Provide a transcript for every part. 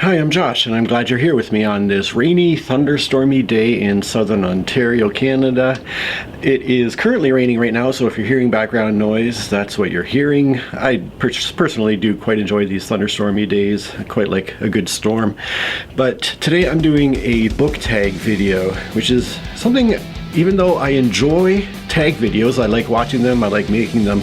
Hi, I'm Josh, and I'm glad you're here with me on this rainy, thunderstormy day in southern Ontario, Canada. It is currently raining right now, so if you're hearing background noise, that's what you're hearing. I personally do quite enjoy these thunderstormy days. I quite like a good storm. But today I'm doing a book tag video, which is something, even though I enjoy tag videos, I like watching them, I like making them,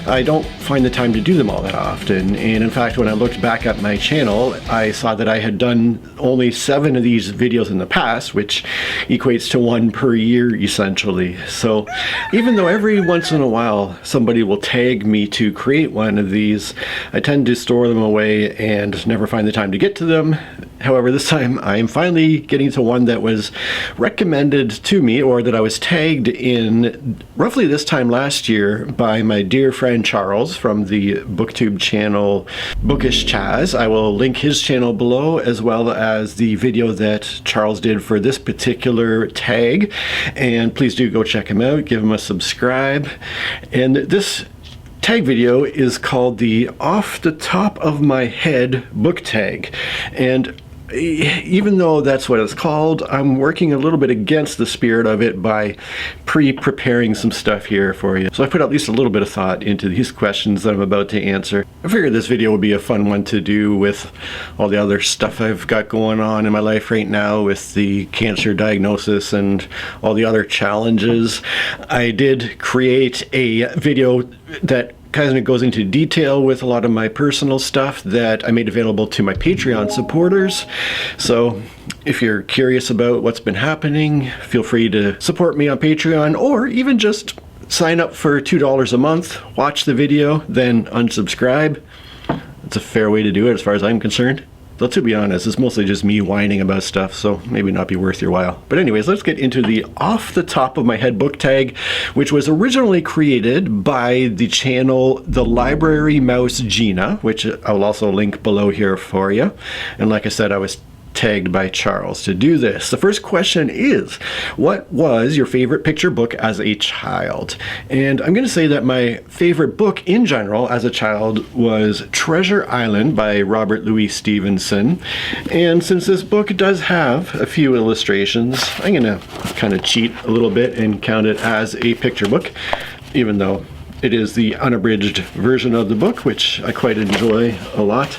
I don't find the time to do them all that often. And in fact, when I looked back at my channel, I saw that I had done only 7 of these videos in the past, which equates to 1 per year essentially. So even though every once in a while somebody will tag me to create one of these, I tend to store them away and never find the time to get to them. However, this time I am finally getting to one that was recommended to me, or that I was tagged in roughly this time last year by my dear friend Charles from the BookTube channel Bookish Chaz. I will link his channel below, as well as the video that Charles did for this particular tag. And please do go check him out, give him a subscribe. And this tag video is called the Off the Top of My Head book tag. And even though that's what it's called, I'm working a little bit against the spirit of it by pre-preparing some stuff here for you. So I put at least a little bit of thought into these questions that I'm about to answer. I figured this video would be a fun one to do with all the other stuff I've got going on in my life right now with the cancer diagnosis and all the other challenges. I did create a video that kind of goes into detail with a lot of my personal stuff that I made available to my Patreon supporters. So if you're curious about what's been happening, feel free to support me on Patreon, or even just sign up for $2 a month, watch the video, then unsubscribe. It's a fair way to do it as far as I'm concerned. Though to be honest, it's mostly just me whining about stuff, so maybe not be worth your while. But anyways, let's get into the Off the Top of My Head book tag, which was originally created by the channel The Library Mouse Gina, which I will also link below here for you. And like I said, I was tagged by Charles to do this. The first question is, what was your favorite picture book as a child? And I'm going to say that my favorite book in general as a child was Treasure Island by Robert Louis Stevenson. And since this book does have a few illustrations, I'm going to kind of cheat a little bit and count it as a picture book, even though it is the unabridged version of the book, which I quite enjoy a lot.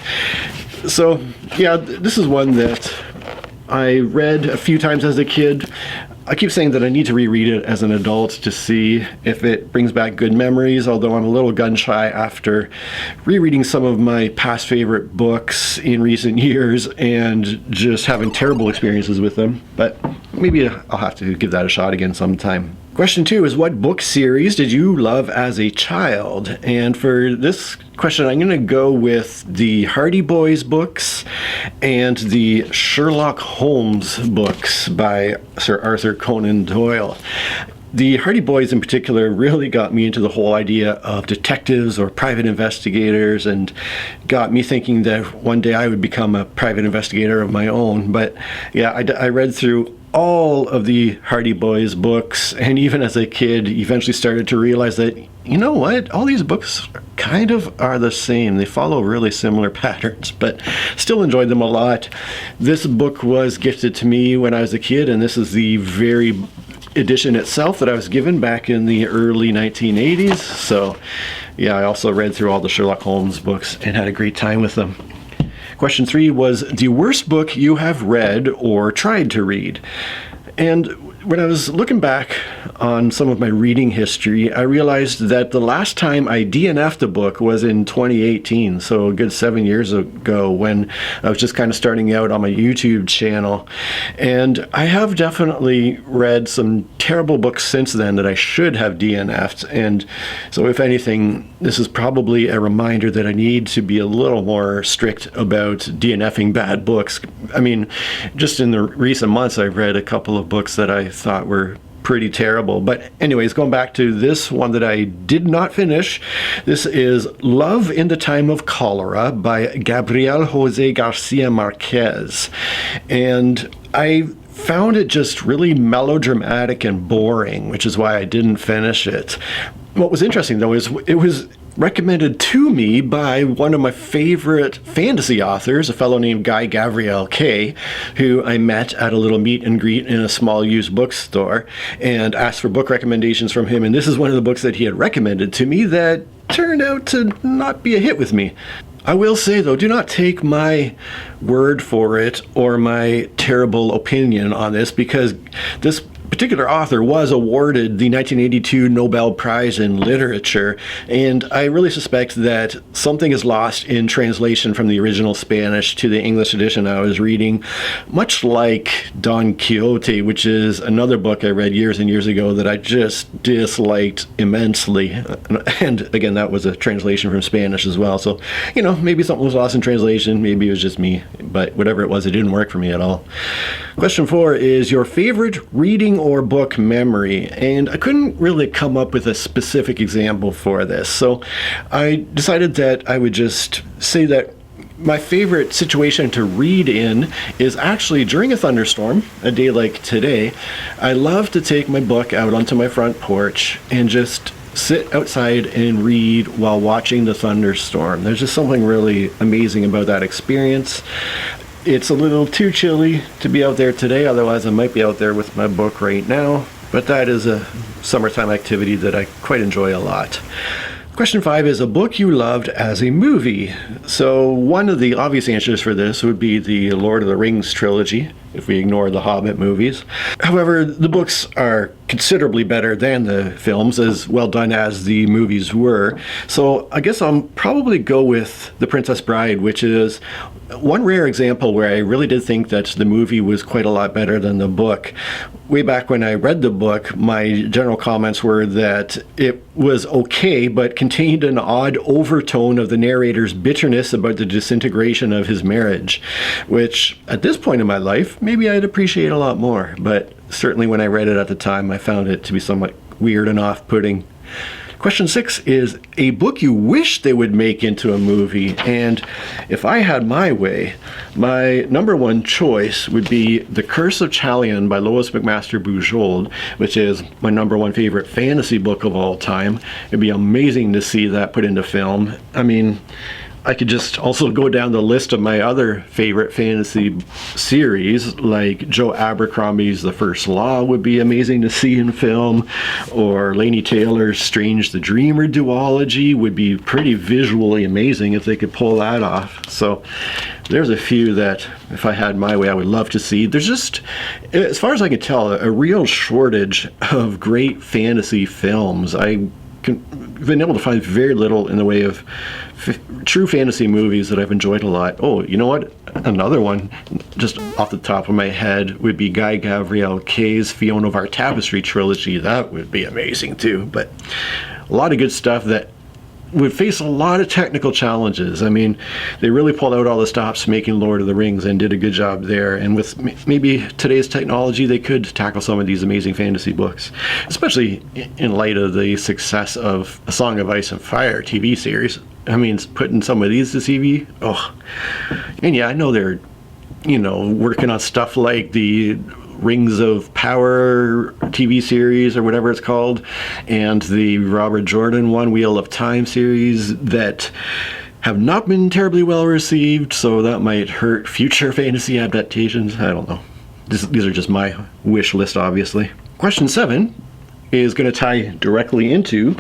So yeah, this is one that I read a few times as a kid. I keep saying that I need to reread it as an adult to see if it brings back good memories, although I'm a little gun shy after rereading some of my past favorite books in recent years and just having terrible experiences with them. But maybe I'll have to give that a shot again sometime. Question 2 is, what book series did you love as a child? And for this question, I'm going to go with the Hardy Boys books and the Sherlock Holmes books by Sir Arthur Conan Doyle. The Hardy Boys in particular really got me into the whole idea of detectives or private investigators, and got me thinking that one day I would become a private investigator of my own. But yeah, I read through all of the Hardy Boys books, and even as a kid eventually started to realize that, you know what, all these books kind of are the same. They follow really similar patterns, but still enjoyed them a lot. This book was gifted to me when I was a kid, and this is the very edition itself that I was given back in the early 1980s. So yeah, I also read through all the Sherlock Holmes books and had a great time with them. Question 3 was the worst book you have read or tried to read. And when I was looking back on some of my reading history, I realized that the last time I DNF'd a book was in 2018, so a good 7 years ago, when I was just kind of starting out on my YouTube channel. And I have definitely read some terrible books since then that I should have DNF'd. And so if anything, this is probably a reminder that I need to be a little more strict about DNFing bad books. I mean, just in the recent months, I've read a couple of books that I thought were pretty terrible. But anyways, going back to this one that I did not finish, this is Love in the Time of Cholera by Gabriel Jose Garcia Marquez. And I found it just really melodramatic and boring, which is why I didn't finish it. What was interesting though is it was recommended to me by one of my favorite fantasy authors, a fellow named Guy Gavriel Kay, who I met at a little meet and greet in a small used bookstore and asked for book recommendations from him. And this is one of the books that he had recommended to me that turned out to not be a hit with me. I will say, though, do not take my word for it or my terrible opinion on this, because this particular author was awarded the 1982 Nobel Prize in Literature, and I really suspect that something is lost in translation from the original Spanish to the English edition I was reading, much like Don Quixote, which is another book I read years and years ago that I just disliked immensely. And again, that was a translation from Spanish as well. So, maybe something was lost in translation, maybe it was just me, but whatever it was, it didn't work for me at all. Question 4 is your favorite reading or book memory, and I couldn't really come up with a specific example for this, so I decided that I would just say that my favorite situation to read in is actually during a thunderstorm, a day like today. I love to take my book out onto my front porch and just sit outside and read while watching the thunderstorm. There's just something really amazing about that experience. It's a little too chilly to be out there today, otherwise I might be out there with my book right now, but that is a summertime activity that I quite enjoy a lot. Question 5 is a book you loved as a movie. So one of the obvious answers for this would be the Lord of the Rings trilogy, if we ignore the Hobbit movies. However, the books are considerably better than the films, as well done as the movies were. So I guess I'll probably go with The Princess Bride, which is one rare example where I really did think that the movie was quite a lot better than the book. Way back when I read the book, my general comments were that it was okay, but contained an odd overtone of the narrator's bitterness about the disintegration of his marriage, which at this point in my life, maybe I'd appreciate a lot more, but certainly when I read it at the time, I found it to be somewhat weird and off-putting. Question 6 is a book you wish they would make into a movie, and if I had my way, my number one choice would be The Curse of Chalion by Lois McMaster Bujold, which is my number one favorite fantasy book of all time. It'd be amazing to see that put into film. I mean, I could just also go down the list of my other favorite fantasy series, like Joe Abercrombie's The First Law would be amazing to see in film, or Laini Taylor's Strange the Dreamer duology would be pretty visually amazing if they could pull that off. So there's a few that, if I had my way, I would love to see. There's just, as far as I can tell, a real shortage of great fantasy films. I've been able to find very little in the way of true fantasy movies that I've enjoyed a lot. Oh, you know what? Another one, just off the top of my head, would be Guy Gavriel Kay's Fiona of Our Tapestry trilogy. That would be amazing too. But a lot of good stuff that would face a lot of technical challenges. I mean, they really pulled out all the stops making Lord of the Rings and did a good job there. And with maybe today's technology, they could tackle some of these amazing fantasy books, especially in light of the success of A Song of Ice and Fire TV series. I mean, putting some of these to TV, and yeah, I know they're, working on stuff like the Rings of Power TV series or whatever it's called, and the Robert Jordan one, Wheel of Time series, that have not been terribly well received, so that might hurt future fantasy adaptations. I don't know. These are just my wish list, obviously. Question 7 is going to tie directly into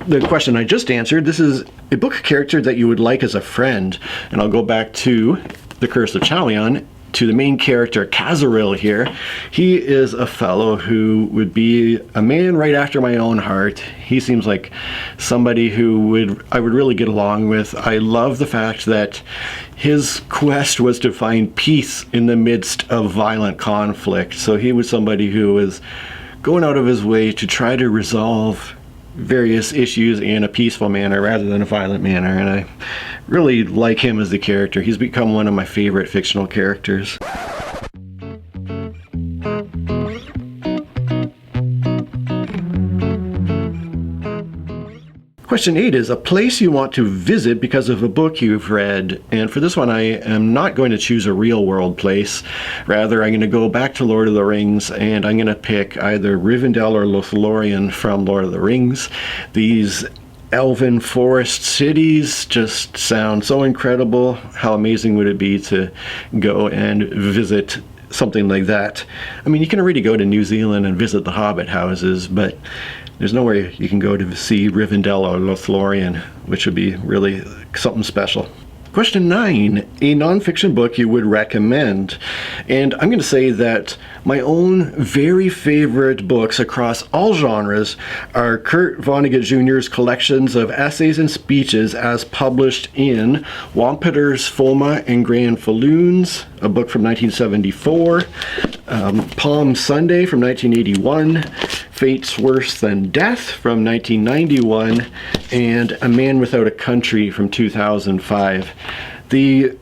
the question I just answered. This is a book character that you would like as a friend, and I'll go back to The Curse of Chalion, to the main character Kazaril here. He is a fellow who would be a man right after my own heart. He seems like somebody who I would really get along with. I love the fact that his quest was to find peace in the midst of violent conflict. So he was somebody who was going out of his way to try to resolve various issues in a peaceful manner rather than a violent manner, and I really like him as the character. He's become one of my favorite fictional characters. Question 8 is a place you want to visit because of a book you've read. And for this one, I am not going to choose a real world place. Rather, I'm going to go back to Lord of the Rings, and I'm going to pick either Rivendell or Lothlorien from Lord of the Rings. These elven forest cities just sound so incredible. How amazing would it be to go and visit something like that? I mean, you can already go to New Zealand and visit the Hobbit houses, but there's nowhere you can go to see Rivendell or Lothlorien, which would be really something special. Question 9, a nonfiction book you would recommend. And I'm going to say that my own very favorite books across all genres are Kurt Vonnegut Jr.'s collections of essays and speeches as published in Wampeter's Foma and Grand Falloons, a book from 1974, Palm Sunday from 1981, Fate's Worse Than Death from 1991, and A Man Without a Country from 2005. The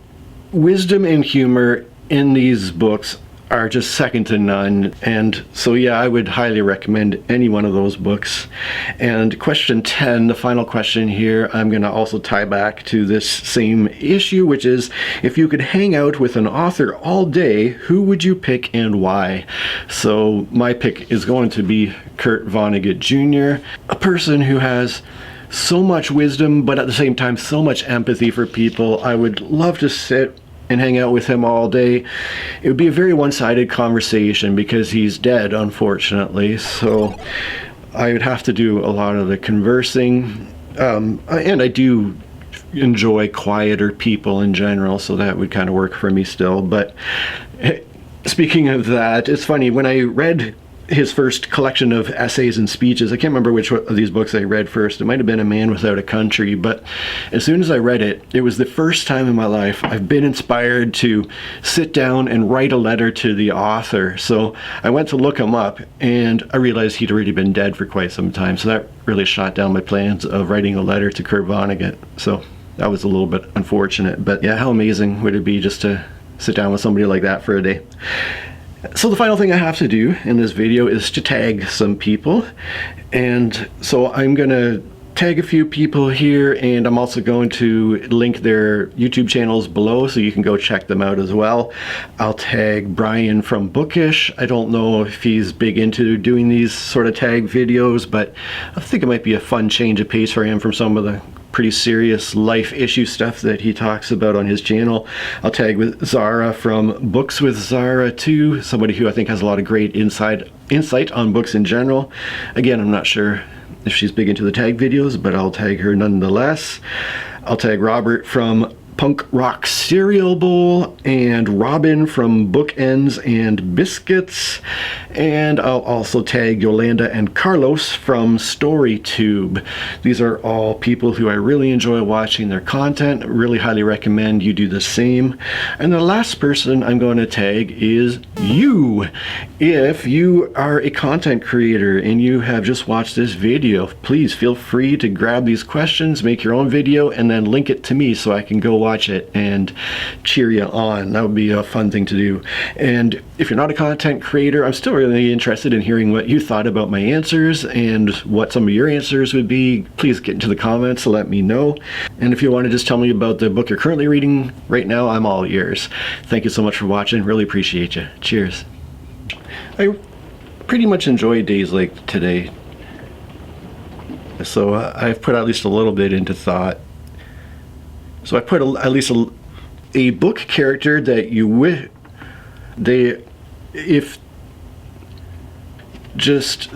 wisdom and humor in these books are just second to none, and so yeah, I would highly recommend any one of those books. And question 10, the final question here, I'm going to also tie back to this same issue, which is, if you could hang out with an author all day, who would you pick and why? So my pick is going to be Kurt Vonnegut Jr., a person who has so much wisdom, but at the same time so much empathy for people. I would love to sit and hang out with him all day. It would be a very one-sided conversation because he's dead, unfortunately, so I would have to do a lot of the conversing, and I do enjoy quieter people in general, so that would kind of work for me still. But speaking of that, it's funny, when I read his first collection of essays and speeches, I can't remember which of these books I read first. It might have been A Man Without a Country, but as soon as I read it, it was the first time in my life I've been inspired to sit down and write a letter to the author. So I went to look him up, and I realized he'd already been dead for quite some time, so that really shot down my plans of writing a letter to Kurt Vonnegut. So that was a little bit unfortunate, but yeah, how amazing would it be just to sit down with somebody like that for a day? So the final thing I have to do in this video is to tag some people, and so I'm gonna tag a few people here, and I'm also going to link their YouTube channels below so you can go check them out as well. I'll tag Brian from Bookish. I don't know if he's big into doing these sort of tag videos, but I think it might be a fun change of pace for him from some of the pretty serious life issue stuff that he talks about on his channel. I'll tag with Zara from Books with Zara too, somebody who I think has a lot of great insight on books in general. Again, I'm not sure if she's big into the tag videos, but I'll tag her nonetheless. I'll tag Robert from Punk Rock Cereal Bowl, and Robyn from Bookends and Biscuits, and I'll also tag Yolanda and Carlos from StoryTube. These are all people who I really enjoy watching their content. Really highly recommend you do the same. And the last person I'm going to tag is you. If you are a content creator and you have just watched this video, please feel free to grab these questions, make your own video, and then link it to me so I can go watch it and cheer you on. That would be a fun thing to do. And if you're not a content creator, I'm still really interested in hearing what you thought about my answers and what some of your answers would be. Please get into the comments to let me know. And if you want to just tell me about the book you're currently reading right now, I'm all ears. Thank you so much for watching. Really appreciate you. Cheers. I pretty much enjoy days like today, so I've put at least a little bit into thought. So I put at least a book character that you would, if just